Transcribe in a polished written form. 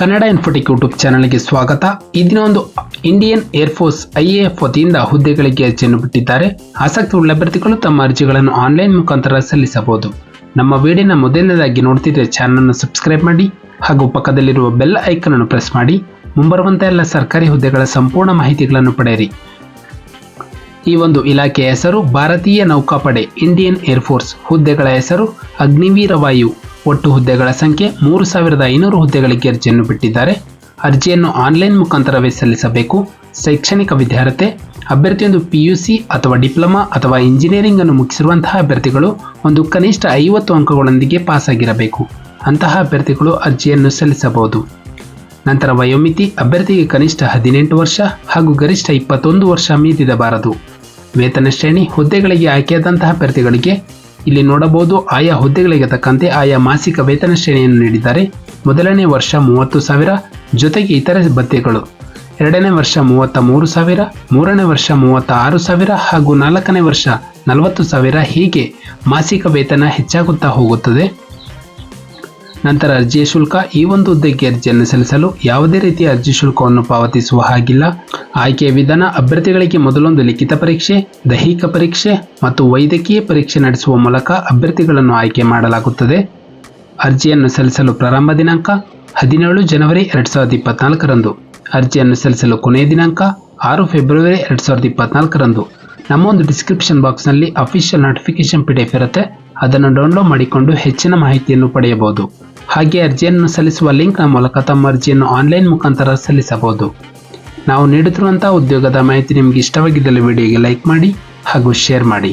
Kannada Infotech YouTube ಚಾನಲ್ಗೆ ಸ್ವಾಗತ. ಈ ದಿನ ಒಂದು ಇಂಡಿಯನ್ ಏರ್ಫೋರ್ಸ್ IAF ವತಿಯಿಂದ ಹುದ್ದೆಗಳಿಗೆ ಅರ್ಜಿಯನ್ನು ಬಿಟ್ಟಿದ್ದಾರೆ. ಆಸಕ್ತಿ ಉಳ್ಳ ಅಭ್ಯರ್ಥಿಗಳು ತಮ್ಮ ಅರ್ಜಿಗಳನ್ನು ಆನ್ಲೈನ್ ಮುಖಾಂತರ ಸಲ್ಲಿಸಬಹುದು. ನಮ್ಮ ವಿಡಿಯೋನ ಮೊದಲನೇದಾಗಿ ನೋಡ್ತಿದ್ರೆ ಚಾನಲ್ ಅನ್ನು ಸಬ್ಸ್ಕ್ರೈಬ್ ಮಾಡಿ ಹಾಗೂ ಪಕ್ಕದಲ್ಲಿರುವ ಬೆಲ್ ಐಕನ್ ಅನ್ನು ಪ್ರೆಸ್ ಮಾಡಿ ಮುಂಬರುವಂತಹ ಎಲ್ಲ ಸರ್ಕಾರಿ ಹುದ್ದೆಗಳ ಸಂಪೂರ್ಣ ಮಾಹಿತಿಗಳನ್ನು ಪಡೆಯಿರಿ. ಈ ಒಂದು ಇಲಾಖೆಯ ಹೆಸರು ಭಾರತೀಯ ನೌಕಾಪಡೆ ಇಂಡಿಯನ್ ಏರ್ಫೋರ್ಸ್. ಹುದ್ದೆಗಳ ಹೆಸರು ಅಗ್ನಿವೀರ ವಾಯು. ಒಟ್ಟು ಹುದ್ದೆಗಳ ಸಂಖ್ಯೆ 3500 ಹುದ್ದೆಗಳಿಗೆ ಅರ್ಜಿಯನ್ನು ಬಿಟ್ಟಿದ್ದಾರೆ. ಅರ್ಜಿಯನ್ನು ಆನ್ಲೈನ್ ಮುಖಾಂತರವೇ ಸಲ್ಲಿಸಬೇಕು. ಶೈಕ್ಷಣಿಕ ವಿದ್ಯಾರ್ಹತೆ ಅಭ್ಯರ್ಥಿಯೊಂದು PUC ಅಥವಾ ಡಿಪ್ಲೊಮಾ ಅಥವಾ ಇಂಜಿನಿಯರಿಂಗ್ ಅನ್ನು ಮುಗಿಸಿರುವಂತಹ ಅಭ್ಯರ್ಥಿಗಳು ಒಂದು ಕನಿಷ್ಠ 50 ಅಂಕಗಳೊಂದಿಗೆ ಪಾಸ್ ಆಗಿರಬೇಕು. ಅಂತಹ ಅಭ್ಯರ್ಥಿಗಳು ಅರ್ಜಿಯನ್ನು ಸಲ್ಲಿಸಬಹುದು. ನಂತರ ವಯೋಮಿತಿ ಅಭ್ಯರ್ಥಿಗೆ ಕನಿಷ್ಠ 18 ವರ್ಷ ಹಾಗೂ ಗರಿಷ್ಠ 21 ವರ್ಷ ಮೀರಿದಬಾರದು. ವೇತನ ಶ್ರೇಣಿ ಹುದ್ದೆಗಳಿಗೆ ಆಯ್ಕೆಯಾದಂತಹ ಅಭ್ಯರ್ಥಿಗಳಿಗೆ ಇಲ್ಲಿ ನೋಡಬಹುದು. ಆಯಾ ಹುದ್ದೆಗಳಿಗೆ ತಕ್ಕಂತೆ ಆಯಾ ಮಾಸಿಕ ವೇತನ ಶ್ರೇಣಿಯನ್ನು ನೀಡಿದ್ದಾರೆ. ಮೊದಲನೇ ವರ್ಷ 30,000 ಜೊತೆಗೆ ಇತರೆ ಭತ್ಯೆಗಳು. ಎರಡನೇ ವರ್ಷ 33,000, ಮೂರನೇ ವರ್ಷ 36,000 ಹಾಗೂ ನಾಲ್ಕನೇ ವರ್ಷ 40,000. ಹೀಗೆ ಮಾಸಿಕ ವೇತನ ಹೆಚ್ಚಾಗುತ್ತಾ ಹೋಗುತ್ತದೆ. ನಂತರ ಅರ್ಜಿಯ ಶುಲ್ಕ. ಈ ಒಂದು ಹುದ್ದೆಗೆ ಅರ್ಜಿಯನ್ನು ಸಲ್ಲಿಸಲು ಯಾವುದೇ ರೀತಿಯ ಅರ್ಜಿ ಶುಲ್ಕವನ್ನು ಪಾವತಿಸುವ ಹಾಗಿಲ್ಲ. ಆಯ್ಕೆಯ ವಿಧಾನ ಅಭ್ಯರ್ಥಿಗಳಿಗೆ ಮೊದಲೊಂದು ಲಿಖಿತ ಪರೀಕ್ಷೆ, ದೈಹಿಕ ಪರೀಕ್ಷೆ ಮತ್ತು ವೈದ್ಯಕೀಯ ಪರೀಕ್ಷೆ ನಡೆಸುವ ಮೂಲಕ ಅಭ್ಯರ್ಥಿಗಳನ್ನು ಆಯ್ಕೆ ಮಾಡಲಾಗುತ್ತದೆ. ಅರ್ಜಿಯನ್ನು ಸಲ್ಲಿಸಲು ಪ್ರಾರಂಭ ದಿನಾಂಕ 17 ಜನವರಿ 2024 ಅರ್ಜಿಯನ್ನು ಸಲ್ಲಿಸಲು ಕೊನೆಯ ದಿನಾಂಕ 6 ಫೆಬ್ರವರಿ 2024 ನಮ್ಮ ಒಂದು ಡಿಸ್ಕ್ರಿಪ್ಷನ್ ಬಾಕ್ಸ್ನಲ್ಲಿ ಅಫಿಷಿಯಲ್ ನೋಟಿಫಿಕೇಶನ್ PDF ಇರುತ್ತೆ. ಅದನ್ನು ಡೌನ್ಲೋಡ್ ಮಾಡಿಕೊಂಡು ಹೆಚ್ಚಿನ ಮಾಹಿತಿಯನ್ನು ಪಡೆಯಬಹುದು. ಹಾಗೆ ಅರ್ಜಿಯನ್ನು ಸಲ್ಲಿಸುವ ಲಿಂಕ್ನ ಮೂಲಕ ತಮ್ಮ ಅರ್ಜಿಯನ್ನು ಆನ್ಲೈನ್ ಮುಖಾಂತರ ಸಲ್ಲಿಸಬಹುದು. ನಾವು ನೀಡುತ್ತಿರುವಂತಹ ಉದ್ಯೋಗದ ಮಾಹಿತಿ ನಿಮಗೆ ಇಷ್ಟವಾಗಿದ್ದಲ್ಲಿ ವಿಡಿಯೋಗೆ ಲೈಕ್ ಮಾಡಿ ಹಾಗೂ ಶೇರ್ ಮಾಡಿ.